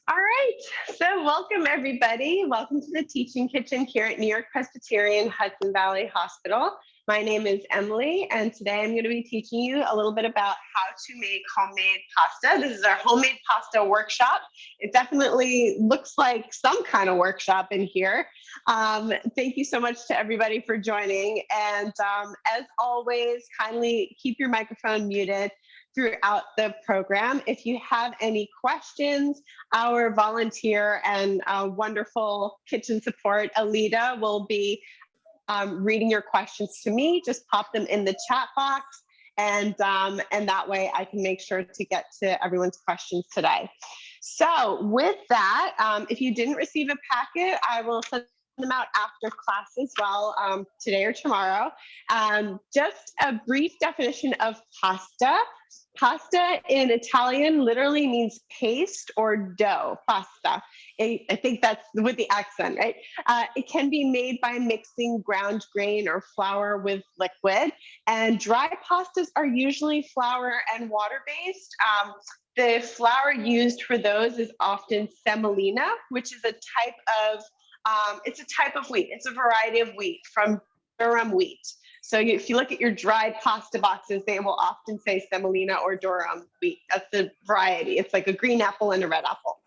All right, so welcome everybody. Welcome to the Teaching Kitchen here at New York-Presbyterian Hudson Valley Hospital. My name is Emily, and today I'm going to be teaching you a little bit about how to make homemade pasta. This is our homemade pasta workshop. It definitely looks like some kind of workshop in here. Thank you so much to everybody for joining. And as always, kindly keep your microphone muted throughout the program. If you have any questions, our volunteer and wonderful kitchen support, Alita, will be reading your questions to me. Just pop them in the chat box, and that way I can make sure to get to everyone's questions today. So with that, if you didn't receive a packet, I will send them out after class as well, today or tomorrow. Just a brief definition of pasta. Pasta in Italian literally means paste or dough, pasta. I think that's with the accent, right? It can be made by mixing ground grain or flour with liquid, and dry pastas are usually flour and water-based. The flour used for those is often semolina, which is a type of wheat. It's a variety of wheat from durum wheat. So if you look at your dried pasta boxes, they will often say semolina or durum wheat. That's the variety. It's like a green apple and a red apple.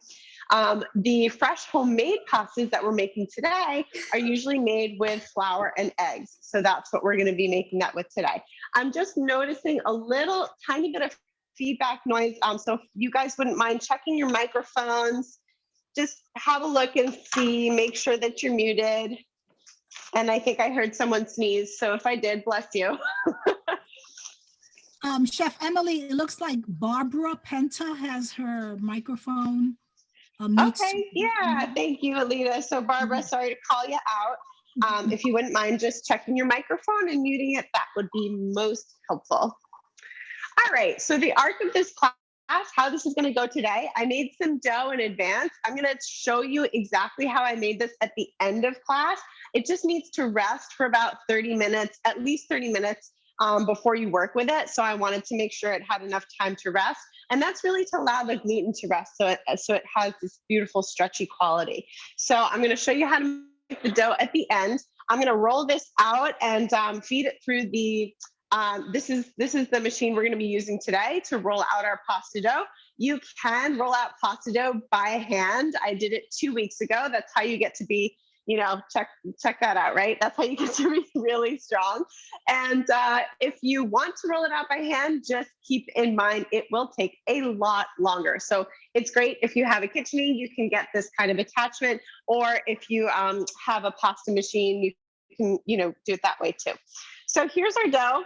The fresh homemade pastas that we're making today are usually made with flour and eggs. So that's what we're going to be making that with today. I'm just noticing a little tiny bit of feedback noise. So if you guys wouldn't mind checking your microphones, just have a look and see, make sure that you're muted. And I think I heard someone sneeze. So if I did, bless you. Chef Emily, it looks like Barbara Penta has her microphone. Okay, yeah, thank you, Alita. So Barbara, sorry to call you out. If you wouldn't mind just checking your microphone and muting it, that would be most helpful. All right, so the arc of this class, how this is going to go today, I made some dough in advance. I'm going to show you exactly how I made this at the end of class. It just needs to rest for about 30 minutes, at least 30 minutes before you work with it. So I wanted to make sure it had enough time to rest. And that's really to allow the gluten to rest so it has this beautiful stretchy quality. So I'm going to show you how to make the dough at the end. I'm going to roll this out and feed it through the this is the machine we're going to be using today to roll out our pasta dough. You can roll out pasta dough by hand. I did it 2 weeks ago. That's how you get to be, check that out, right? That's how you get to be really strong. And if you want to roll it out by hand, just keep in mind it will take a lot longer. So it's great if you have a KitchenAid, you can get this kind of attachment, or if you have a pasta machine, you can do it that way too. So here's our dough.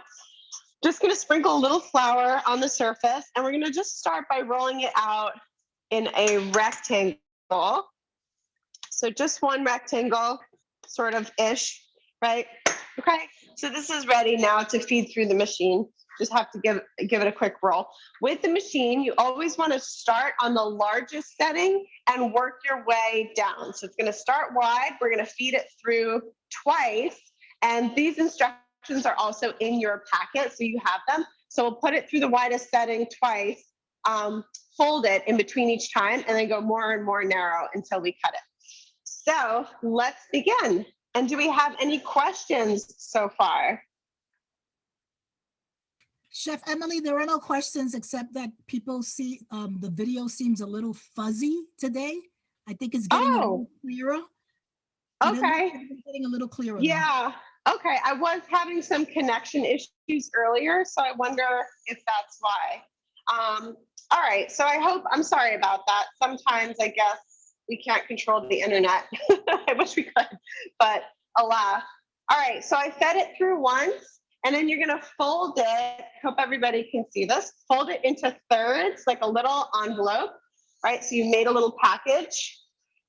Just going to sprinkle a little flour on the surface, and we're going to just start by rolling it out in a rectangle. So just one rectangle, sort of ish, right? Okay, so this is ready now to feed through the machine. Just have to give it a quick roll. With the machine, you always want to start on the largest setting and work your way down. So it's going to start wide. We're going to feed it through twice. And these instructions are also in your packet, so you have them. So we'll put it through the widest setting twice, fold it in between each time, and then go more and more narrow until we cut it. So let's begin. And do we have any questions so far? Chef Emily, there are no questions except that people see the video seems a little fuzzy today. I think it's getting a little clearer. Okay. It's getting a little clearer. Yeah. Okay. I was having some connection issues earlier, so I wonder if that's why. All right. So I'm sorry about that. Sometimes I guess we can't control the internet. I wish we could, but alas. All right. So I fed it through once, and then you're going to fold it. Hope everybody can see this. Fold it into thirds, like a little envelope, right? So you made a little package.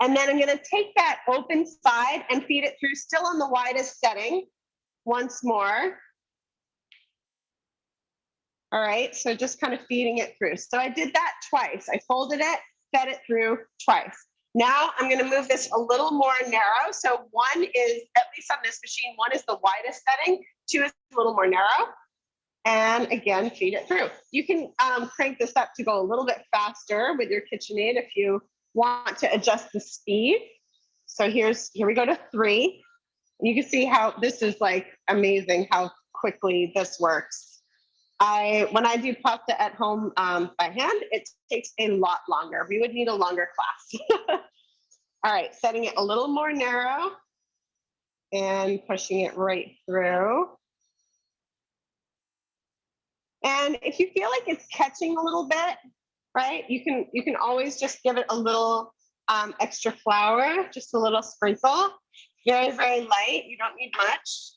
And then I'm going to take that open side and feed it through still on the widest setting once more. All right, so just kind of feeding it through. So I did that twice. I folded it, fed it through twice. Now I'm going to move this a little more narrow. So one is, at least on this machine, one is the widest setting, two is a little more narrow. And again, feed it through. You can crank this up to go a little bit faster with your KitchenAid if you want to adjust the speed. So here we go to 3. You can see how this is like amazing how quickly this works. When I do pasta at home by hand, it takes a lot longer. We would need a longer class. All right, setting it a little more narrow and pushing it right through. And if you feel like it's catching a little bit, right, you can always just give it a little extra flour, just a little sprinkle. Very, very light. You don't need much.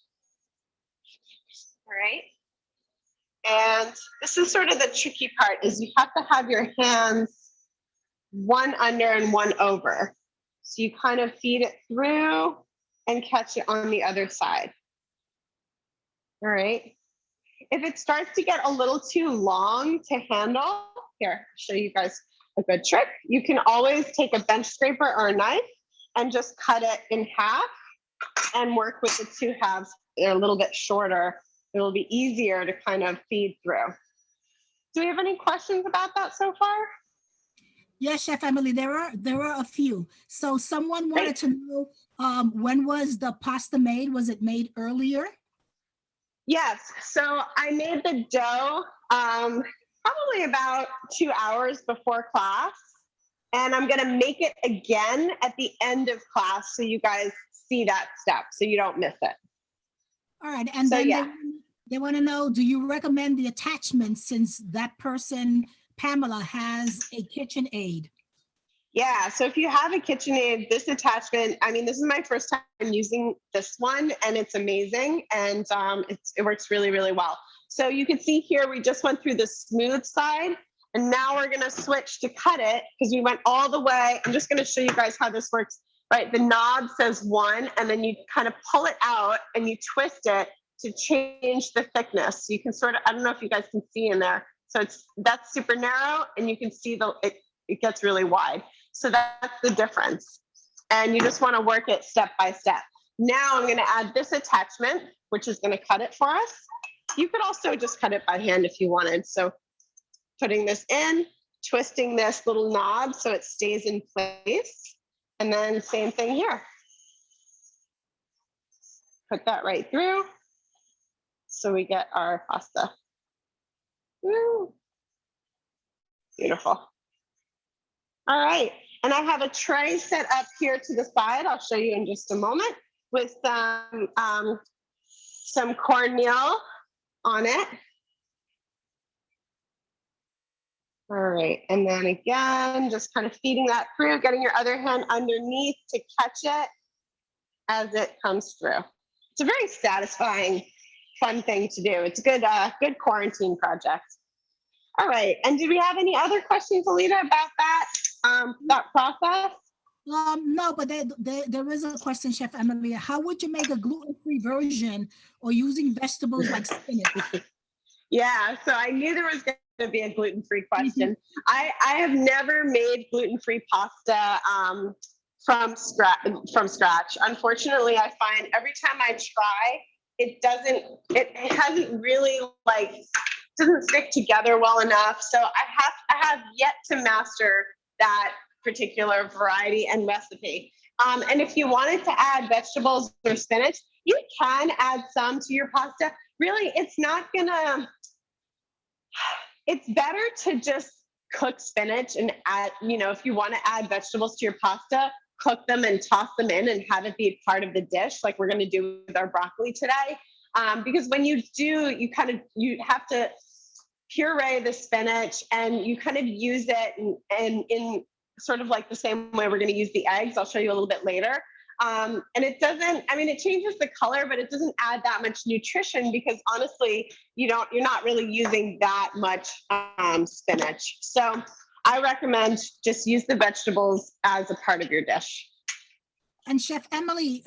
All right. And this is sort of the tricky part, is you have to have your hands one under and one over. So you kind of feed it through and catch it on the other side. All right. If it starts to get a little too long to handle, here, I'll show you guys a good trick. You can always take a bench scraper or a knife and just cut it in half and work with the 2 halves. They're a little bit shorter. It'll be easier to kind of feed through. Do we have any questions about that so far? Yes, Chef Emily, there are a few. So someone wanted to know, when was the pasta made? Was it made earlier? Yes, so I made the dough probably about 2 hours before class, and I'm gonna make it again at the end of class so you guys see that step so you don't miss it. All right, and So, then yeah. they want to know, do you recommend the attachment since that person, Pamela, has a KitchenAid? Yeah, so if you have a KitchenAid, this attachment, I mean, this is my first time using this one, and it's amazing, and it works really, really well. So you can see here, we just went through the smooth side, and now we're gonna switch to cut it, because we went all the way. I'm just gonna show you guys how this works, right? The knob says 1, and then you kind of pull it out, and you twist it to change the thickness. So you can sort of, I don't know if you guys can see in there. So that's super narrow, and you can see it gets really wide. So that's the difference. And you just want to work it step by step. Now I'm going to add this attachment, which is going to cut it for us. You could also just cut it by hand if you wanted. So putting this in, twisting this little knob so it stays in place. And then same thing here. Put that right through. So we get our pasta. Woo. Beautiful. All right, and I have a tray set up here to the side. I'll show you in just a moment with some cornmeal on it. All right, and then again, just kind of feeding that through, getting your other hand underneath to catch it as it comes through. It's a very satisfying, fun thing to do. It's a good quarantine project. All right, and do we have any other questions, Alita, about that process? No, but there is a question, Chef Emily. How would you make a gluten-free version or using vegetables like spinach? Yeah, so I knew there was going to be a gluten-free question. I have never made gluten-free pasta from scratch. Unfortunately, I find every time I try, it hasn't really doesn't stick together well enough. So I have yet to master that particular variety and recipe. And if you wanted to add vegetables or spinach, you can add some to your pasta. Really, it's better to just cook spinach and add, if you want to add vegetables to your pasta, cook them and toss them in and have it be part of the dish, like we're going to do with our broccoli today. Because when you do, you have to puree the spinach and you kind of use it and in sort of like the same way we're going to use the eggs. I'll show you a little bit later. And it doesn't, it changes the color, but it doesn't add that much nutrition because honestly, you're not really using that much spinach. So I recommend just use the vegetables as a part of your dish. And Chef Emily,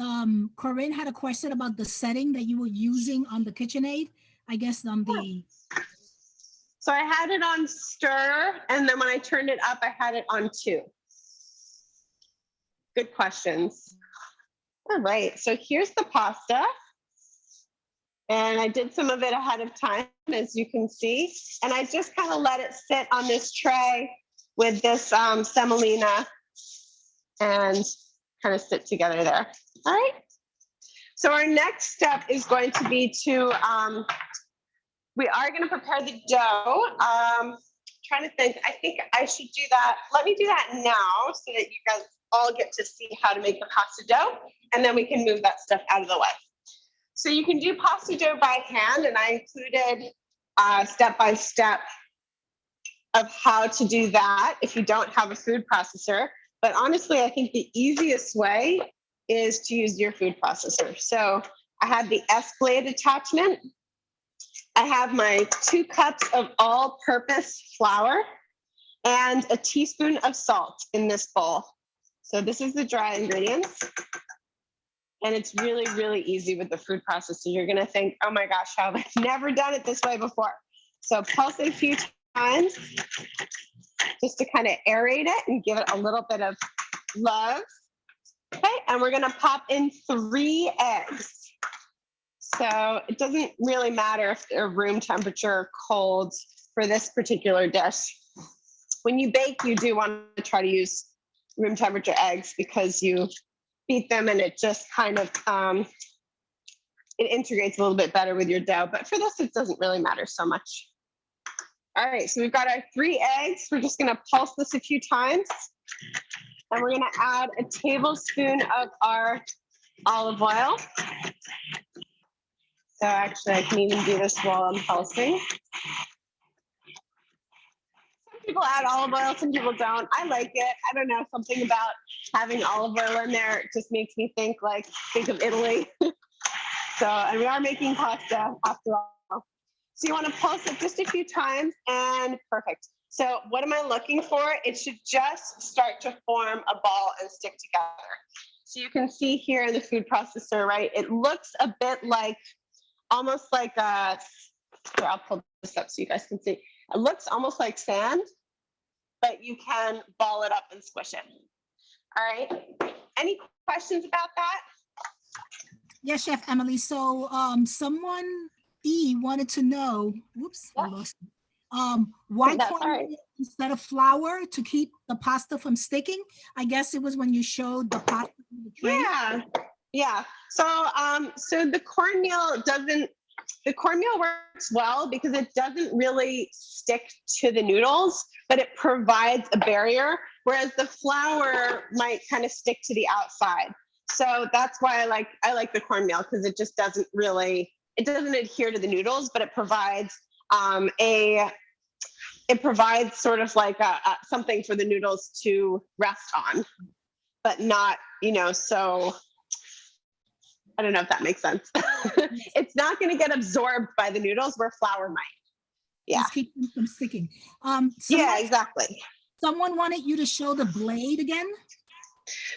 Corinne had a question about the setting that you were using on the KitchenAid. I guess on the... So I had it on stir, and then when I turned it up, I had it on 2. Good questions. All right, so here's the pasta. And I did some of it ahead of time, as you can see. And I just kind of let it sit on this tray with this semolina and kind of sit together there. All right. So our next step is going to be to, we are going to prepare the dough. Trying to think, I think I should do that. Let me do that now so that you guys all get to see how to make the pasta dough, and then we can move that stuff out of the way. So you can do pasta dough by hand, and I included step-by-step of how to do that if you don't have a food processor. But honestly, I think the easiest way is to use your food processor. So I have the S-blade attachment. I have my 2 cups of all-purpose flour and a teaspoon of salt in this bowl. So this is the dry ingredients. And it's really, really easy with the food processor. You're gonna think, oh my gosh, how have I never done it this way before? So pulse it a few times just to kind of aerate it and give it a little bit of love. Okay, and we're gonna pop in 3 eggs. So it doesn't really matter if they're room temperature or cold for this particular dish. When you bake, you do want to try to use room temperature eggs because you beat them and it just kind of, it integrates a little bit better with your dough. But for this, it doesn't really matter so much. All right, so we've got our 3 eggs. We're just gonna pulse this a few times. And we're gonna add a tablespoon of our olive oil. So actually, I can even do this while I'm pulsing. Some people add olive oil, some people don't. I like it. I don't know, something about having olive oil in there just makes me think of Italy. So, and we are making pasta after all. So you want to pulse it just a few times and perfect. So what am I looking for? It should just start to form a ball and stick together. So you can see here in the food processor, right? It looks a bit like, almost like a, here, I'll pull this up so you guys can see. It looks almost like sand, but you can ball it up and squish it. All right, any questions about that? Yes, Chef Emily. So someone wanted to know, whoops, I lost it. Why cornmeal instead of flour to keep the pasta from sticking? I guess it was when you showed the pasta in the tray. Yeah. So, so the cornmeal works well because it doesn't really stick to the noodles, but it provides a barrier, whereas the flour might kind of stick to the outside. So that's why I like the cornmeal, because it just doesn't adhere to the noodles, but it provides sort of like something for the noodles to rest on, but not, so I don't know if that makes sense. It's not going to get absorbed by the noodles where flour might. Yeah. Just keep them from sticking. Yeah, exactly. Someone wanted you to show the blade again.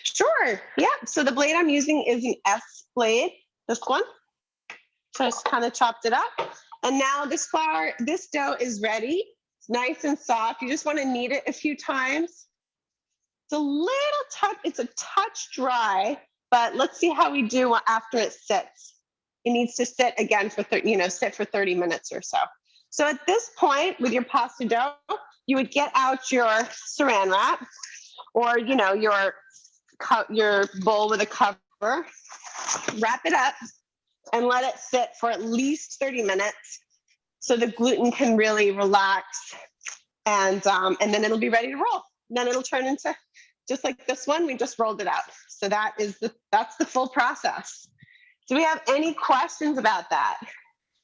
Sure. Yeah. So the blade I'm using is an S blade, this one. Just kind of chopped it up. And now this dough is ready. It's nice and soft. You just want to knead it a few times. It's a touch dry, but let's see how we do after it sits. It needs to sit again for, sit for 30 minutes or so. So at this point with your pasta dough, you would get out your saran wrap or, your bowl with a cover, wrap it up and let it sit for at least 30 minutes so the gluten can really relax and then it'll be ready to roll. And then it'll turn into just like this one, we just rolled it out. So that's the full process. Do we have any questions about that?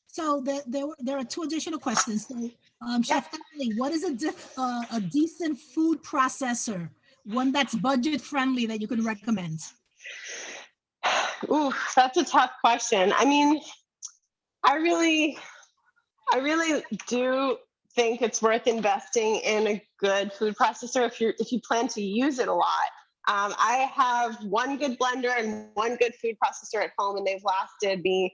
So there are 2 additional questions. So Chef Emily, what is a decent food processor? One that's budget friendly that you can recommend? Ooh, that's a tough question. I mean, I really do think it's worth investing in a good food processor if you plan to use it a lot. I have one good blender and one good food processor at home, and they've lasted me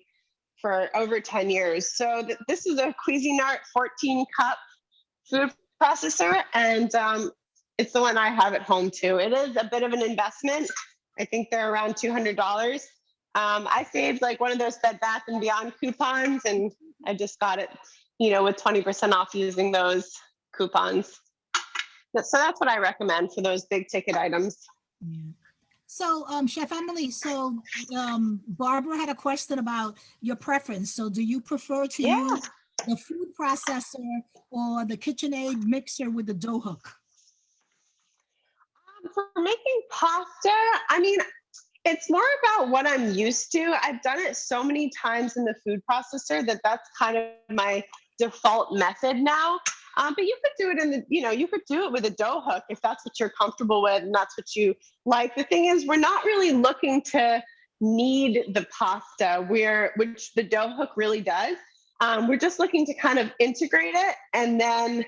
for over 10 years. So this is a Cuisinart 14-cup food processor, and it's the one I have at home too. It is a bit of an investment. I think they're around $200. I saved like one of those Bed Bath & Beyond coupons, and I just got it, with 20% off using those coupons. So that's what I recommend for those big ticket items. Yeah. So, Chef Emily, so Barbara had a question about your preference. So do you prefer to Yeah. use the food processor or the KitchenAid mixer with the dough hook? For making pasta, I mean, it's more about what I'm used to. I've done it so many times in the food processor that that's kind of my default method now. But you could do it in the, you could do it with a dough hook if that's what you're comfortable with and that's what you like. The thing is, we're not really looking to knead the pasta, which the dough hook really does. We're just looking to kind of integrate it and then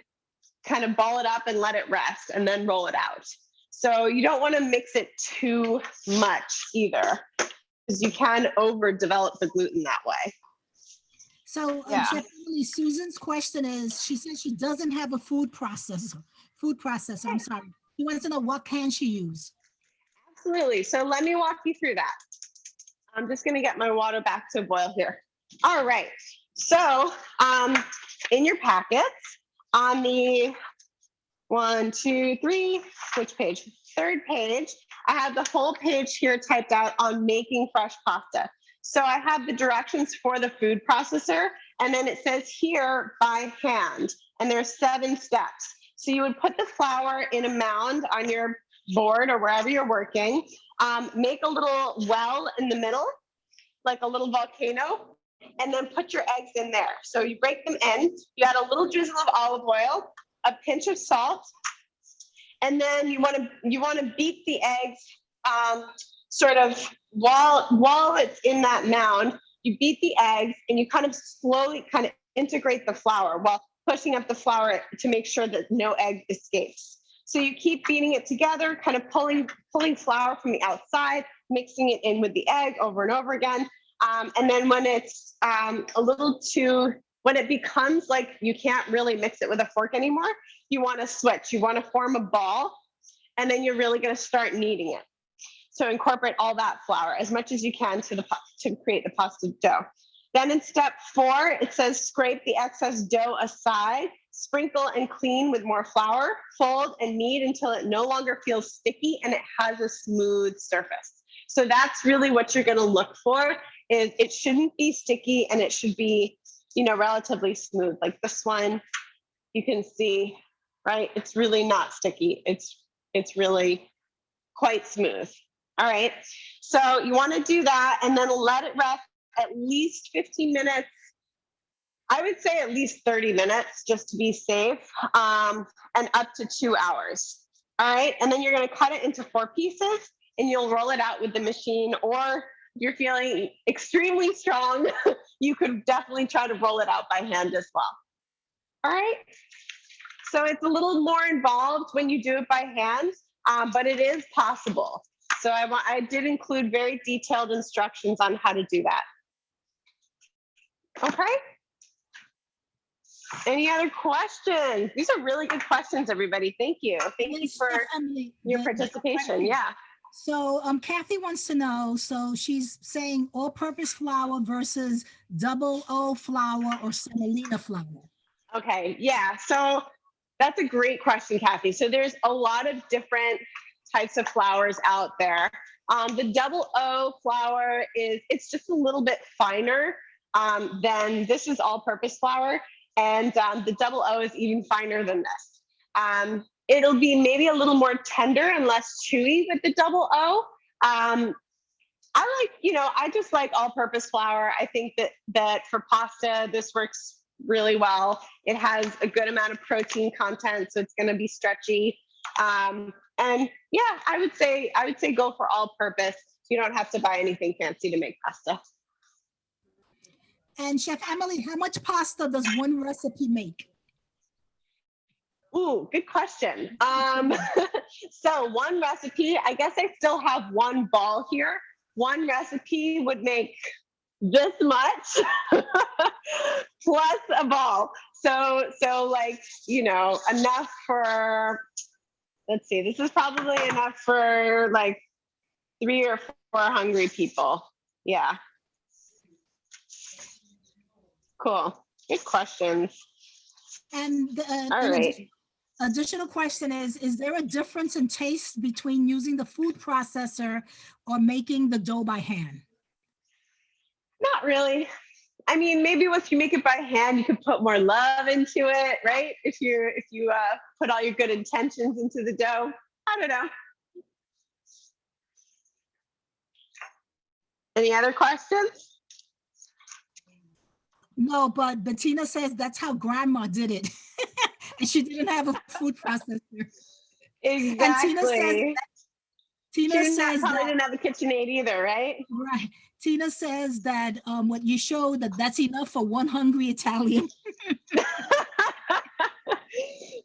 kind of ball it up and let it rest and then roll it out. So you don't want to mix it too much either, because you can overdevelop the gluten that way. So, Chef Emily, Susan's question is, she says she doesn't have a food processor, I'm sorry. She wants to know what can she use? Absolutely. So let me walk you through that. I'm just going to get my water back to boil here. All right. So in your packets, on the 1, 2, 3, which page? Third page, I have the whole page here typed out on making fresh pasta. So I have the directions for the food processor, and then it says here by hand, and there's 7 steps. So you would put the flour in a mound on your board or wherever you're working, make a little well in the middle, like a little volcano, and then put your eggs in there. So you break them in, you add a little drizzle of olive oil, a pinch of salt, and then you want to beat the eggs sort of while it's in that mound. You beat the eggs and you kind of slowly kind of integrate the flour while pushing up the flour to make sure that no egg escapes. So you keep beating it together, kind of pulling flour from the outside, mixing it in with the egg over and over again. And then when it's when it becomes like you can't really mix it with a fork anymore, you want to switch. You want to form a ball, and then you're really going to start kneading it. So incorporate all that flour as much as you can to create the pasta dough. Then in step 4, it says scrape the excess dough aside, sprinkle and clean with more flour, fold and knead until it no longer feels sticky and it has a smooth surface. So that's really what you're going to look for. Is it shouldn't be sticky and it should be, relatively smooth. Like this one, you can see, right? It's really not sticky. It's really quite smooth. All right. So you want to do that and then let it rest at least 15 minutes. I would say at least 30 minutes just to be safe, and up to 2 hours. All right. And then you're going to cut it into 4 pieces and you'll roll it out with the machine, or you're feeling extremely strong, you could definitely try to roll it out by hand as well. All right. So it's a little more involved when you do it by hand, but it is possible. So I did include very detailed instructions on how to do that. Okay. Any other questions? These are really good questions, everybody. Thank you. Thank you for your participation. Yeah. So Kathy wants to know, so she's saying all-purpose flour versus double O flour or semolina flour. Okay, yeah, so that's a great question, Kathy. So there's a lot of different types of flours out there. The double O flour it's just a little bit finer than this is all-purpose flour, and the double O is even finer than this. It'll be maybe a little more tender and less chewy with the double O. I just like all-purpose flour. I think that for pasta, this works really well. It has a good amount of protein content, so it's going to be stretchy. And yeah, I would say go for all-purpose. You don't have to buy anything fancy to make pasta. And Chef Emily, how much pasta does one recipe make? Ooh, good question. So one recipe, I guess I still have one ball here. One recipe would make this much plus a ball. So like, enough for, let's see, this is probably enough for like 3 or 4 hungry people. Yeah. Cool. Good questions. And all right. Additional question is there a difference in taste between using the food processor or making the dough by hand? Not really. I mean, maybe if you make it by hand, you could put more love into it, right? If you put all your good intentions into the dough. I don't know. Any other questions? No, but Bettina says that's how grandma did it. And she didn't have a food processor. Exactly. And Tina says probably that, didn't have a KitchenAid either, right? right. Tina says that what you showed, that's enough for one hungry Italian.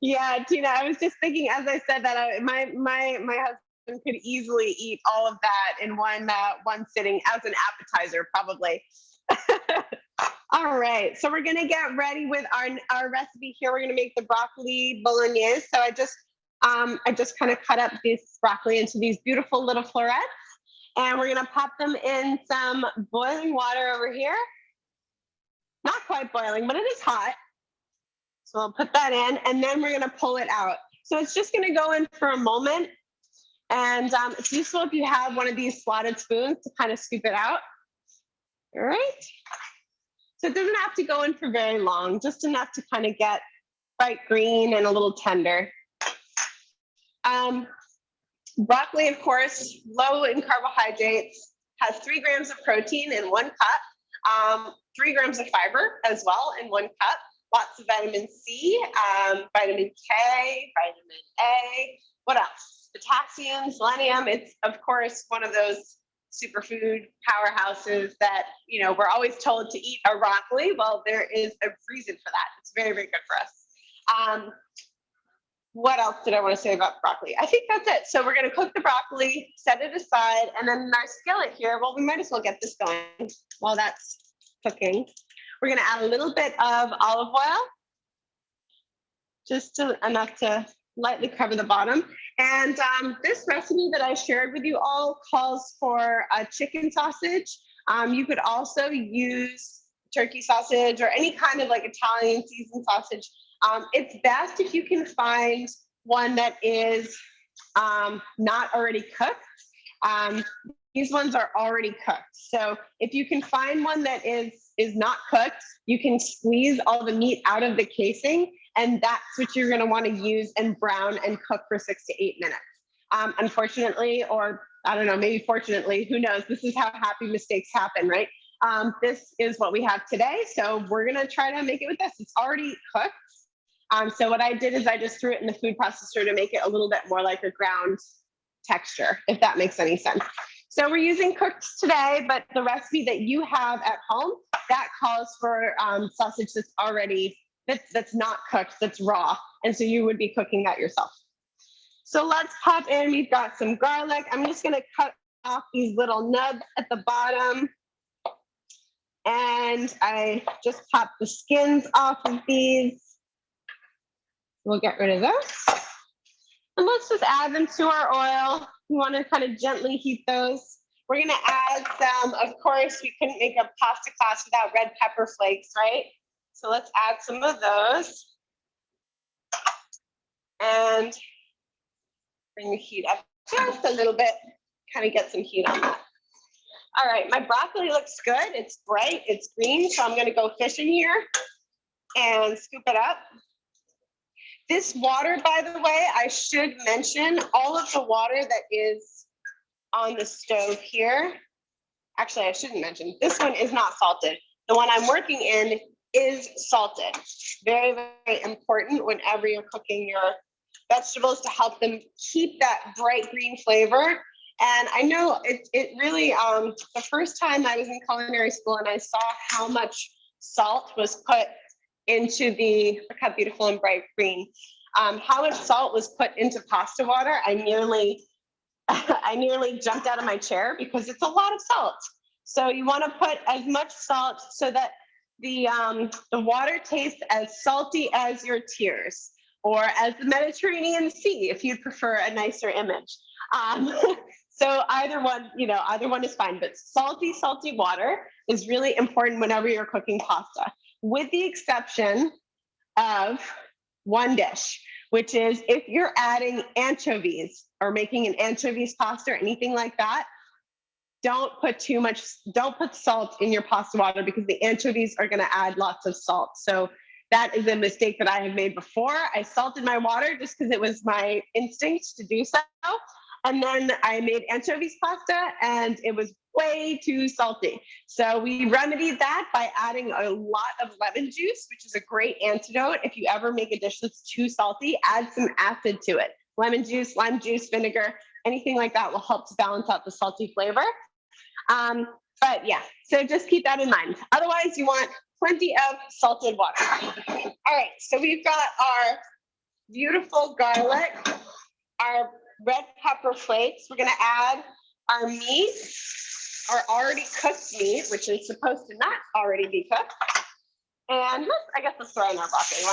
Yeah, Tina, I was just thinking as I said that my husband could easily eat all of that in one sitting as an appetizer, probably. All right, so we're gonna get ready with our recipe here. We're gonna make the broccoli bolognese. So I just kind of cut up this broccoli into these beautiful little florets, and we're gonna pop them in some boiling water over here. Not quite boiling, but it is hot. So I'll put that in, and then we're gonna pull it out. So it's just gonna go in for a moment, and it's useful if you have one of these slotted spoons to kind of scoop it out. All right. So it doesn't have to go in for very long, just enough to kind of get bright green and a little tender. Broccoli, of course, low in carbohydrates, has 3 grams of protein in 1 cup, 3 grams of fiber as well in 1 cup, lots of vitamin C, vitamin K, vitamin A, what else? Potassium, selenium. It's, of course, one of those superfood powerhouses that, we're always told to eat our broccoli. Well, there is a reason for that. It's very, very good for us. What else did I want to say about broccoli? I think that's it. So we're going to cook the broccoli, set it aside, and then in our skillet here, well, we might as well get this going while that's cooking. We're going to add a little bit of olive oil, just enough to lightly cover the bottom. And this recipe that I shared with you all calls for a chicken sausage. You could also use turkey sausage or any kind of like Italian seasoned sausage. It's best if you can find one that is not already cooked. These ones are already cooked. So if you can find one that is not cooked, you can squeeze all the meat out of the casing, and that's what you're gonna wanna use and brown and cook for 6 to 8 minutes. Unfortunately, or I don't know, maybe fortunately, who knows, this is how happy mistakes happen, right? This is what we have today, so we're gonna try to make it with this. It's already cooked. So what I did is I just threw it in the food processor to make it a little bit more like a ground texture, if that makes any sense. So we're using cooked today, but the recipe that you have at home, that calls for sausage that's already, that's not cooked, that's raw. And so you would be cooking that yourself. So let's pop in, we've got some garlic. I'm just gonna cut off these little nubs at the bottom. And I just pop the skins off of these. We'll get rid of those. And let's just add them to our oil. We want to kind of gently heat those. We're going to add some, of course, we couldn't make a pasta class without red pepper flakes, right? So let's add some of those. And bring the heat up just a little bit, kind of get some heat on that. All right, my broccoli looks good. It's bright, it's green, so I'm going to go fishing here and scoop it up. This water, by the way, I should mention all of the water that is on the stove here. Actually, I shouldn't mention. This one is not salted. The one I'm working in is salted. Very, very important whenever you're cooking your vegetables to help them keep that bright green flavor. And I know it really, the first time I was in culinary school and I saw how much salt was put into the, look how beautiful and bright green, how much salt was put into pasta water, I nearly jumped out of my chair because it's a lot of salt. So you want to put as much salt so that the water tastes as salty as your tears, or as the Mediterranean Sea, if you'd prefer a nicer image. So either one is fine, but salty water is really important whenever you're cooking pasta, with the exception of one dish. which is if you're adding anchovies or making an anchovies pasta or anything like that, don't put salt in your pasta water because the anchovies are going to add lots of salt. So that is a mistake that I have made before. I salted my water just because it was my instinct to do so. And then I made anchovies pasta and it was way too salty. So we remedied that by adding a lot of lemon juice, which is a great antidote. If you ever make a dish that's too salty, add some acid to it. Lemon juice, lime juice, vinegar, anything like that will help to balance out the salty flavor. But yeah, so just keep that in mind. Otherwise, you want plenty of salted water. All right, so we've got our beautiful garlic, our red pepper flakes. We're gonna add our meat, our already cooked meat, which is supposed to not already be cooked. And let's throw in our broccoli.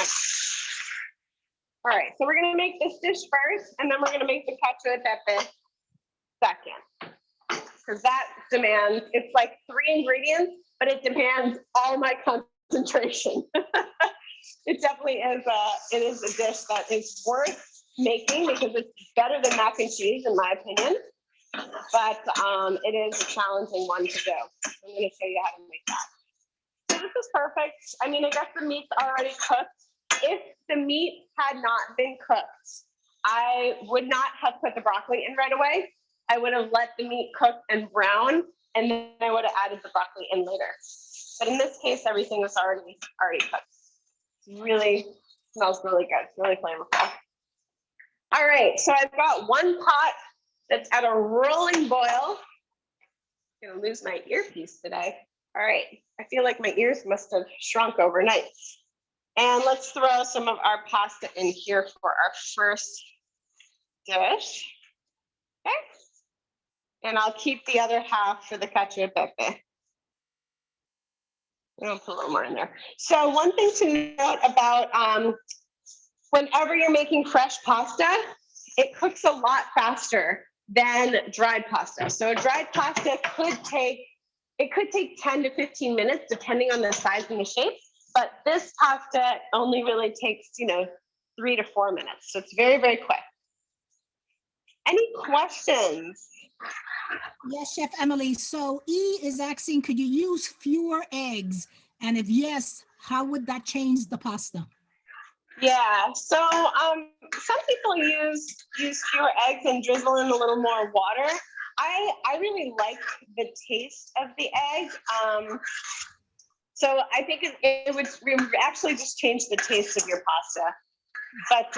All right, so we're gonna make this dish first, and then we're gonna make the cacio e pepe second. Because that demands, it's like 3 ingredients, but it demands all my concentration. It definitely is a dish that is worth making because it's better than mac and cheese in my opinion, but it is a challenging one to do. I'm going to show you how to make that. So this is perfect. I mean, I guess the meat's already cooked. If the meat had not been cooked, I would not have put the broccoli in right away. I would have let the meat cook and brown, and then I would have added the broccoli in later. But in this case, everything was already cooked. It really smells really good. It's really flavorful. All right, so I've got one pot that's at a rolling boil. I'm gonna lose my earpiece today. All right, I feel like my ears must have shrunk overnight. And let's throw some of our pasta in here for our first dish. Okay. And I'll keep the other half for the cacio e pepe. I'll put a little more in there. So one thing to note about whenever you're making fresh pasta, it cooks a lot faster than dried pasta. So dried pasta could take 10 to 15 minutes, depending on the size and the shape. But this pasta only really takes, 3 to 4 minutes. So it's very, very quick. Any questions? Yes, Chef Emily. So E is asking, could you use fewer eggs? And if yes, how would that change the pasta? Yeah, so some people use fewer eggs and drizzle in a little more water. I really like the taste of the egg. So I think it would actually just change the taste of your pasta. But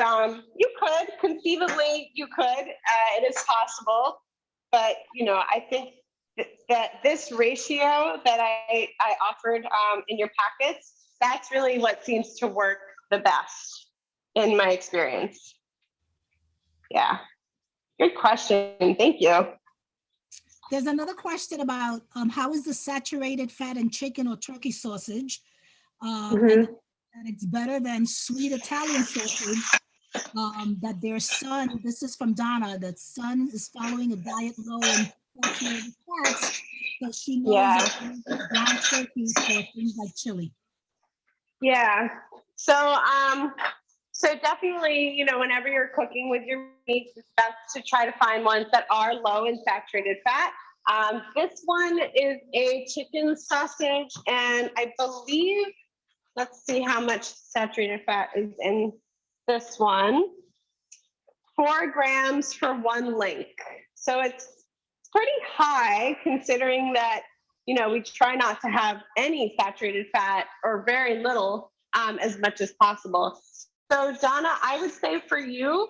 you could, conceivably, it is possible. But, I think that this ratio that I offered in your packets, that's really what seems to work the best in my experience. Yeah, good question. Thank you. There's another question about how is the saturated fat in chicken or turkey sausage? And it's better than sweet Italian sausage. That their son, this is from Donna, that son is following a diet low in saturated fats, so she knows that brown turkey for things like chili. Yeah. So definitely, whenever you're cooking with your meats, it's best to try to find ones that are low in saturated fat. This one is a chicken sausage, and I believe, let's see how much saturated fat is in this one. 4 grams for 1 link. So it's pretty high considering that, we try not to have any saturated fat or very little as much as possible. So Donna, I would say for you,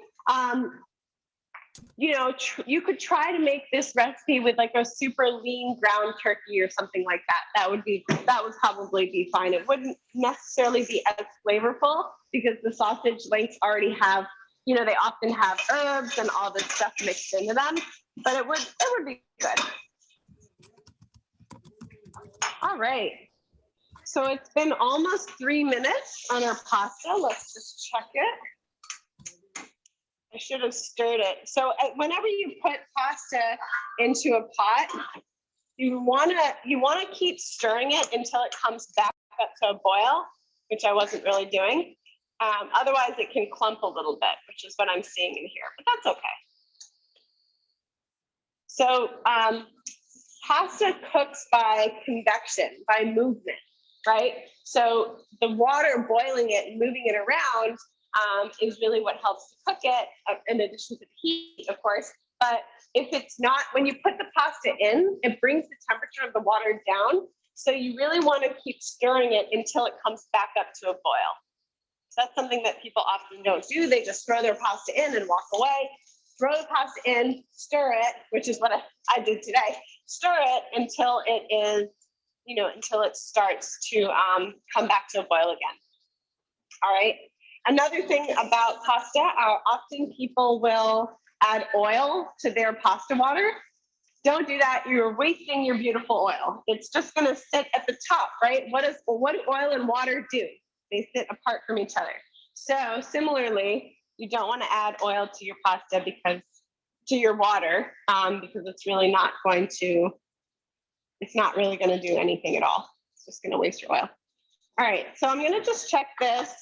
you could try to make this recipe with like a super lean ground turkey or something like that. That would probably be fine. It wouldn't necessarily be as flavorful because the sausage links already have, they often have herbs and all this stuff mixed into them, but it would be good. All right. So it's been almost 3 minutes on our pasta. Let's just check it. I should have stirred it. So whenever you put pasta into a pot, you wanna keep stirring it until it comes back up to a boil, which I wasn't really doing. Otherwise, it can clump a little bit, which is what I'm seeing in here, but that's okay. So pasta cooks by convection, by movement, right? So the water, boiling it and moving it around is really what helps to cook it, in addition to the heat, of course. But if it's not, when you put the pasta in, it brings the temperature of the water down. So you really want to keep stirring it until it comes back up to a boil. So that's something that people often don't do. They just throw their pasta in and walk away. Throw the pasta in, stir it, which is what I did today. Stir it until it is, until it starts to come back to a boil again. All right. Another thing about pasta, often people will add oil to their pasta water. Don't do that. You're wasting your beautiful oil. It's just going to sit at the top, right? What do oil and water do? They sit apart from each other. So similarly, you don't want to add oil to your pasta to your water, because it's really not going to, it's not really going to do anything at all. It's just going to waste your oil. All right, so I'm going to just check this.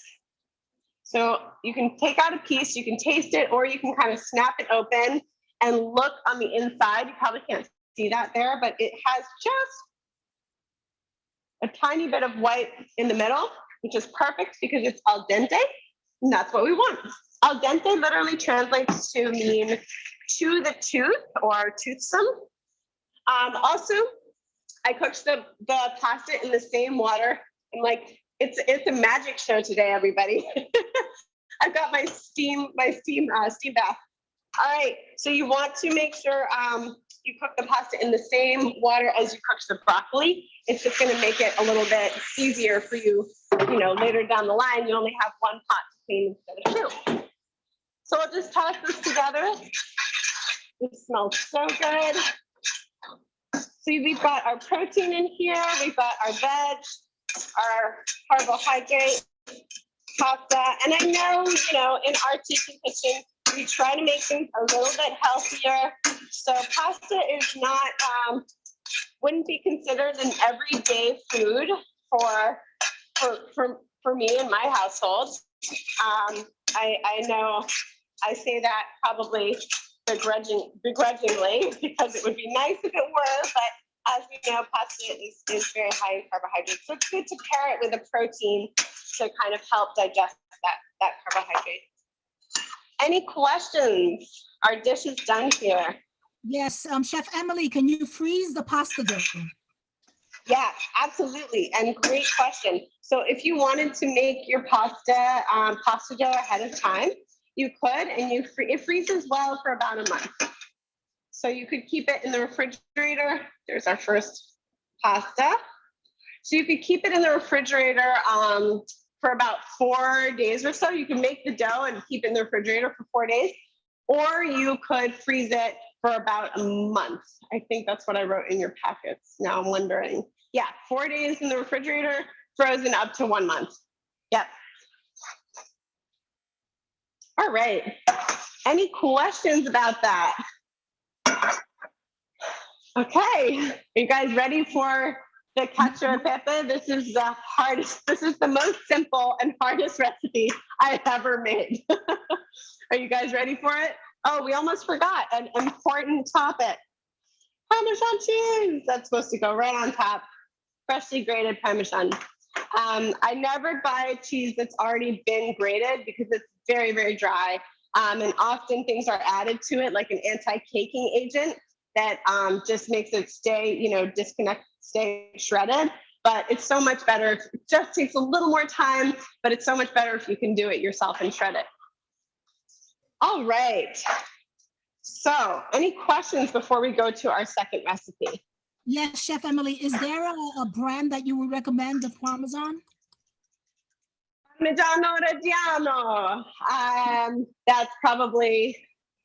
So you can take out a piece, you can taste it, or you can kind of snap it open and look on the inside. You probably can't see that there, but it has just a tiny bit of white in the middle, which is perfect because it's al dente, and that's what we want. Al dente literally translates to mean to the tooth or toothsome. Also, I cooked the pasta in the same water. I'm like, it's a magic show today, everybody. I've got my steam bath. All right, so you want to make sure you cook the pasta in the same water as you cook the broccoli. It's just going to make it a little bit easier for you, later down the line. You only have one pot to clean instead of two. So we'll just toss this together. It smells so good. See, we've got our protein in here. We've got our veg, our carbohydrate, pasta. And I know, in our teaching kitchen, we try to make things a little bit healthier. So pasta is not, wouldn't be considered an everyday food for me and my household. I know I say that probably begrudgingly because it would be nice if it were, but as we know, pasta is very high in carbohydrates. So it's good to pair it with a protein to kind of help digest that carbohydrate. Any questions? Our dish is done here. Yes, Chef Emily, can you freeze the pasta dough? Yeah, absolutely. And great question. So if you wanted to make your pasta dough ahead of time, you could, and it freezes well for about a month. So you could keep it in the refrigerator. There's our first pasta. So you could keep it in the refrigerator for about 4 days or so. You can make the dough and keep it in the refrigerator for 4 days, or you could freeze it for about a month. I think that's what I wrote in your packets. Now I'm wondering. Yeah, 4 days in the refrigerator, frozen up to 1 month. Yep. All right. Any questions about that? Okay. Are you guys ready for the cacio e pepe? This is the hardest. This is the most simple and hardest recipe I've ever made. Are you guys ready for it? Oh, we almost forgot an important topic. Parmesan cheese. That's supposed to go right on top. Freshly grated Parmesan. I never buy cheese that's already been grated because it's very, very dry. And often things are added to it like an anti-caking agent that just makes it stay, stay shredded. But it's so much better. It just takes a little more time, but it's so much better if you can do it yourself and shred it. All right. So any questions before we go to our second recipe? Yes, Chef Emily, is there a brand that you would recommend of Parmesan? Parmigiano Reggiano. That's probably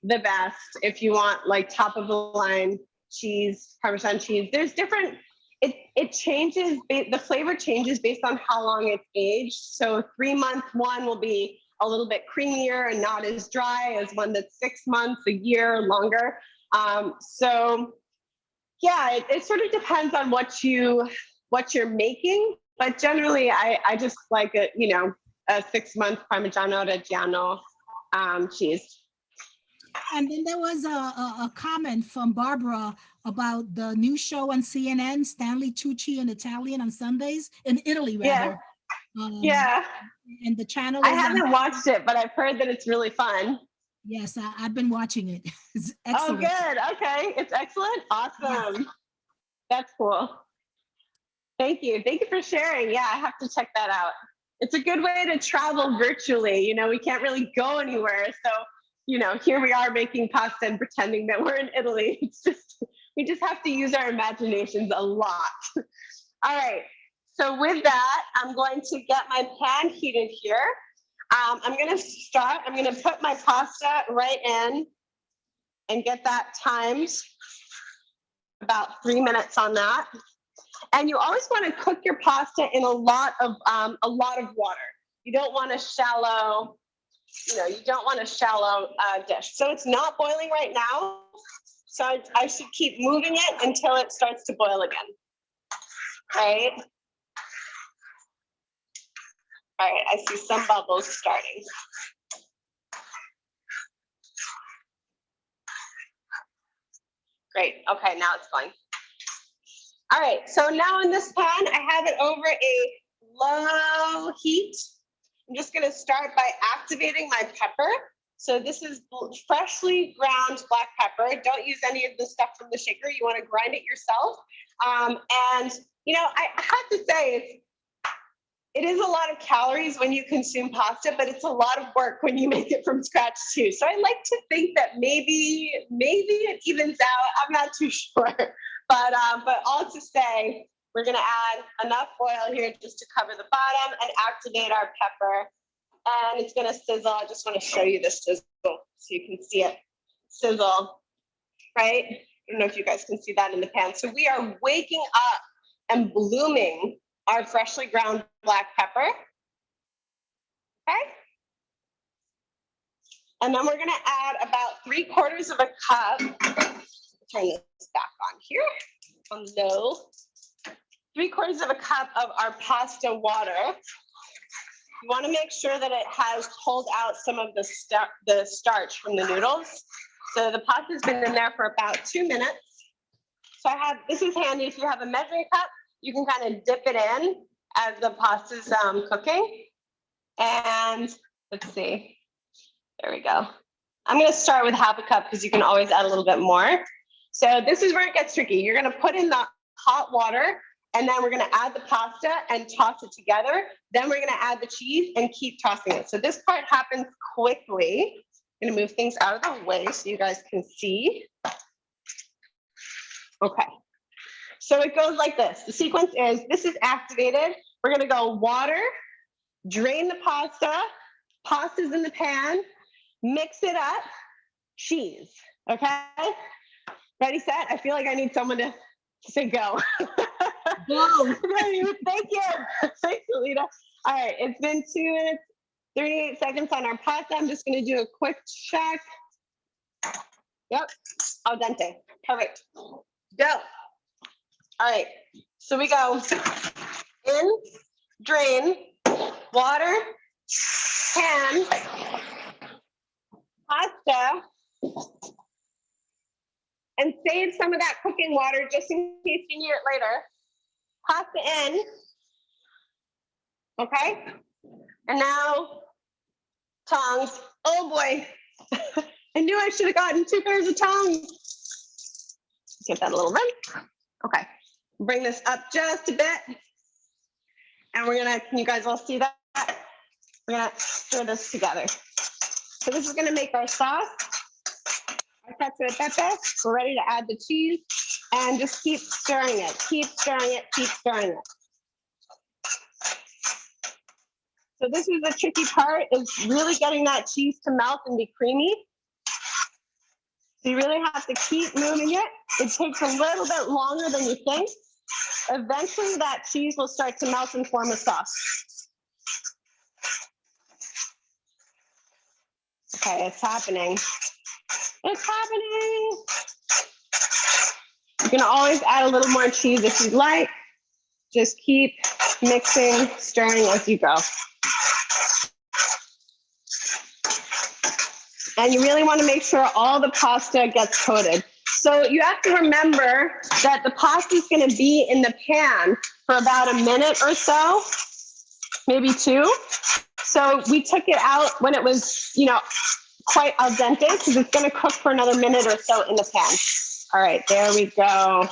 the best if you want like top of the line cheese, Parmesan cheese. There's different, it changes, the flavor changes based on how long it's aged. So 3-month one will be a little bit creamier and not as dry as one that's 6 months, a year, longer. So yeah, it sort of depends on what you're making, but generally I just like it, a 6-month Parmigiano Reggiano cheese. And then there was a comment from Barbara about the new show on CNN, Stanley Tucci in Italian on Sundays, in Italy rather. Yeah. And the channel I haven't watched it, but I've heard that it's really fun. Yes, I've been watching it. It's excellent. Oh, good. Okay. It's excellent. Awesome. Yes. That's cool. Thank you. Thank you for sharing. Yeah, I have to check that out. It's a good way to travel virtually. You know, we can't really go anywhere. So, you know, here we are making pasta and pretending that we're in Italy. It's just, we just have to use our imaginations a lot. All right. So with that, I'm going to get my pan heated here. I'm going to put my pasta right in and get that timed about 3 minutes on that. And you always want to cook your pasta in a lot of water. You don't want a shallow, dish. So it's not boiling right now. So I should keep moving it until it starts to boil again. Right? All right, I see some bubbles starting. Great, okay, now it's going. All right, so now in this pan, I have it over a low heat. I'm just gonna start by activating my pepper. So this is freshly ground black pepper. Don't use any of the stuff from the shaker. You wanna grind it yourself. And you know, I have to say, it is a lot of calories when you consume pasta, but it's a lot of work when you make it from scratch too. So I like to think that maybe it evens out. I'm not too sure, but all to say, we're gonna add enough oil here just to cover the bottom and activate our pepper. And it's gonna sizzle. I just wanna show you this sizzle so you can see it sizzle, right? I don't know if you guys can see that in the pan. So we are waking up and blooming our freshly ground black pepper, okay? And then we're gonna add about 3/4 of a cup. Turn this back on here, on low. 3/4 of a cup of our pasta water. You wanna make sure that it has pulled out some of the starch from the noodles. So the pasta's been in there for about 2 minutes. So this is handy if you have a measuring cup, you can kind of dip it in as the pasta's cooking. And let's see, there we go. I'm gonna start with 1/2 cup because you can always add a little bit more. So this is where it gets tricky. You're gonna put in the hot water and then we're gonna add the pasta and toss it together. Then we're gonna add the cheese and keep tossing it. So this part happens quickly. I'm gonna move things out of the way so you guys can see. Okay. So it goes like this. The sequence is, this is activated. We're gonna go water, drain the pasta, pasta's in the pan, mix it up, cheese, okay? Ready, set? I feel like I need someone to say go. Go. Thank you. Thanks, Alita. All right, it's been 2 minutes, 38 seconds on our pasta. I'm just gonna do a quick check. Yep, al dente, perfect. Go. All right, so we go in, drain, water, pan, pasta, and save some of that cooking water just in case you need it later. Pasta in, okay? And now, tongs. Oh boy, I knew I should have gotten 2 pairs of tongs. Give that a little run. Okay. Bring this up just a bit. And we're gonna, can you guys all see that? We're gonna stir this together. So this is gonna make our sauce. Our cacio e pepe. We're ready to add the cheese and just keep stirring it, keep stirring it, keep stirring it. So this is the tricky part, is really getting that cheese to melt and be creamy. So you really have to keep moving it. It takes a little bit longer than you think. Eventually that cheese will start to melt and form a sauce. Okay, it's happening. It's happening. You can always add a little more cheese if you'd like. Just keep mixing, stirring as you go. And you really want to make sure all the pasta gets coated. So you have to remember that the pasta is going to be in the pan for about a minute or so, maybe 2. So we took it out when it was, quite al dente, because it's going to cook for another minute or so in the pan. All right, there we go.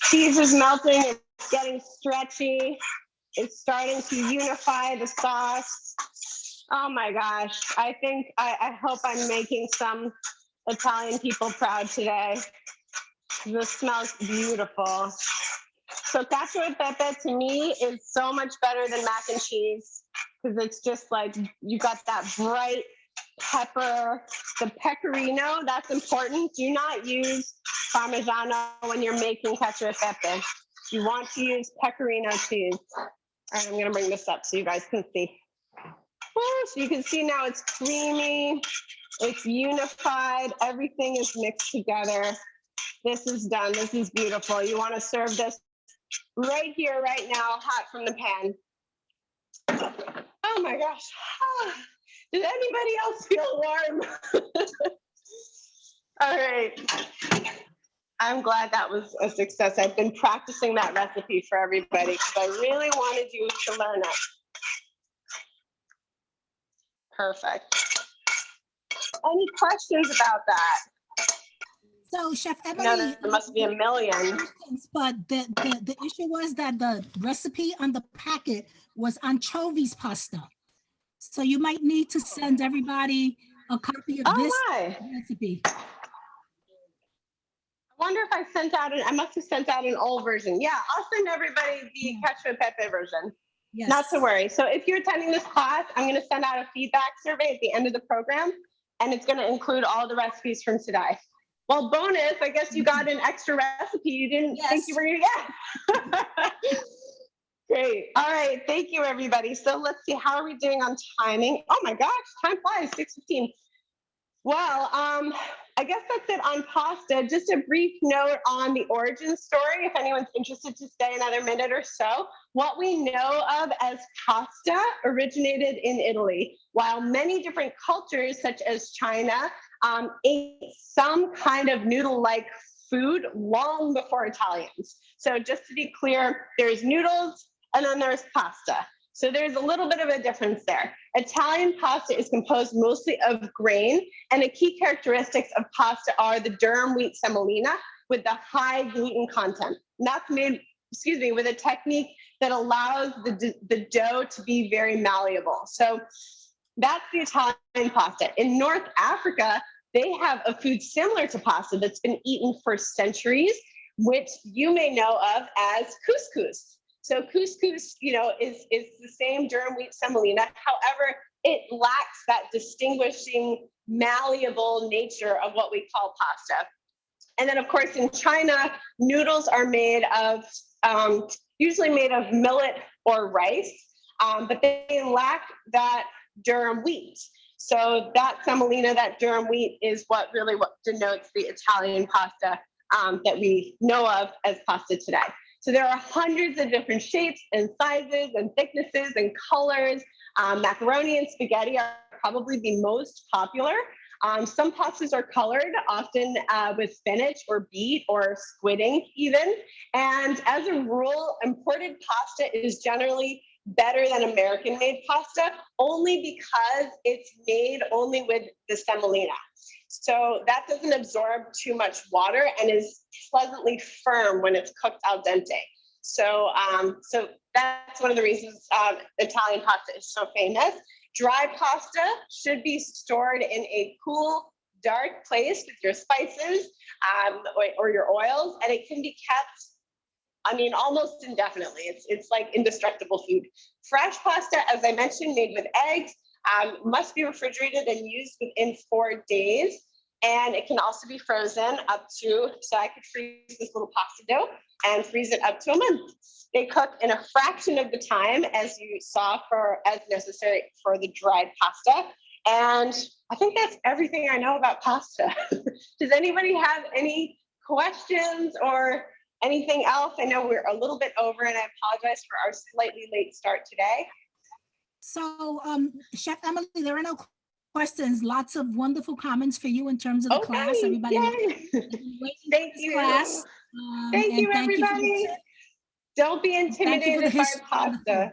Cheese is melting. It's getting stretchy. It's starting to unify the sauce. Oh my gosh. I hope I'm making some Italian people proud today. This smells beautiful. So cacio e pepe to me is so much better than mac and cheese, because it's just like you got that bright pepper, the pecorino, that's important. Do not use Parmigiano when you're making cacio e pepe. You want to use pecorino cheese. All right, I'm going to bring this up so you guys can see. So you can see now it's creamy, it's unified, everything is mixed together. This is done. This is beautiful. You want to serve this right here, right now, hot from the pan. Oh my gosh. Did anybody else feel warm? All right. I'm glad that was a success. I've been practicing that recipe for everybody because I really wanted you to learn it. Perfect. Any questions about that? So, Chef Emily, No, there must be a million. But the issue was that the recipe on the packet was anchovies pasta. So you might need to send everybody a copy of this recipe. I wonder if I must have sent out an old version. Yeah, I'll send everybody the cacio e pepe version. Yes. Not to worry. So if you're attending this class, I'm going to send out a feedback survey at the end of the program, and it's going to include all the recipes from today. Well, bonus, I guess you got an extra recipe you didn't think you were going to get. Great. All right. Thank you, everybody. So let's see. How are we doing on timing? Oh my gosh, time flies, 6:15. Well, I guess that's it on pasta. Just a brief note on the origin story, if anyone's interested to stay another minute or so. What we know of as pasta originated in Italy, while many different cultures, such as China, ate some kind of noodle-like food long before Italians. So just to be clear, there's noodles and then there's pasta. So there's a little bit of a difference there. Italian pasta is composed mostly of grain, and the key characteristics of pasta are the durum wheat semolina with the high gluten content. And that's made, with a technique that allows the dough to be very malleable. So that's the Italian pasta. In North Africa, they have a food similar to pasta that's been eaten for centuries, which you may know of as couscous. So couscous, is the same durum wheat semolina. However, it lacks that distinguishing, malleable nature of what we call pasta. And then, of course, in China, noodles are made of, usually made of millet or rice, but they lack that durum wheat. So that semolina, that durum wheat, is what denotes the Italian pasta that we know of as pasta today. So there are hundreds of different shapes and sizes and thicknesses and colors. Macaroni and spaghetti are probably the most popular. Some pastas are colored, often with spinach or beet or squid ink even. And as a rule, imported pasta is generally better than American-made pasta, only because it's made only with the semolina. So that doesn't absorb too much water and is pleasantly firm when it's cooked al dente. So, so that's one of the reasons Italian pasta is so famous. Dry pasta should be stored in a cool, dark place with your spices or your oils, and it can be kept, almost indefinitely. It's like indestructible food. Fresh pasta, as I mentioned, made with eggs, must be refrigerated and used within 4 days. And it can also be frozen up to, so I could freeze this little pasta dough and freeze it up to a month. They cook in a fraction of the time as you saw as necessary for the dried pasta. And I think that's everything I know about pasta. Does anybody have any questions or anything else? I know we're a little bit over, and I apologize for our slightly late start today. So, Chef Emily, there are no questions. Lots of wonderful comments for you in terms of the class. Okay, Everybody yay. waiting Thank for this you. class. Thank you, And thank you for everybody. the tip. Don't be Thank you for the intimidated by history of the food. pasta.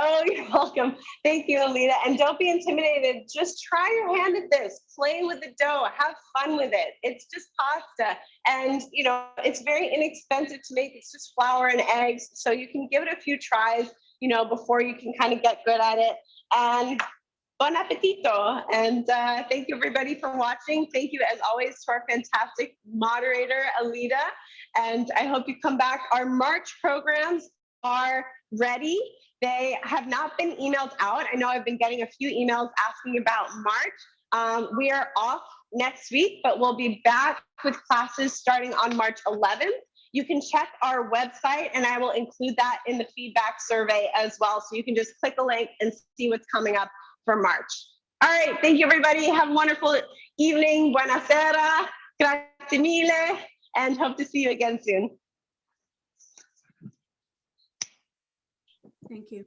Oh, you're welcome. Thank you, Alita. And don't be intimidated. Just try your hand at this. Play with the dough. Have fun with it. It's just pasta. And, you know, it's very inexpensive to make. It's just flour and eggs. So you can give it a few tries, you know, before you can kind of get good at it. And bon appetito. And thank you, everybody, for watching. Thank you, as always, to our fantastic moderator, Alita. And I hope you come back. Our March programs are ready. They have not been emailed out. I know I've been getting a few emails asking about March. We are off next week, but we'll be back with classes starting on March 11th. You can check our website, and I will include that in the feedback survey as well. So you can just click a link and see what's coming up for March. All right, thank you, everybody. Have a wonderful evening. Buonasera. Grazie mille, and hope to see you again soon. Thank you.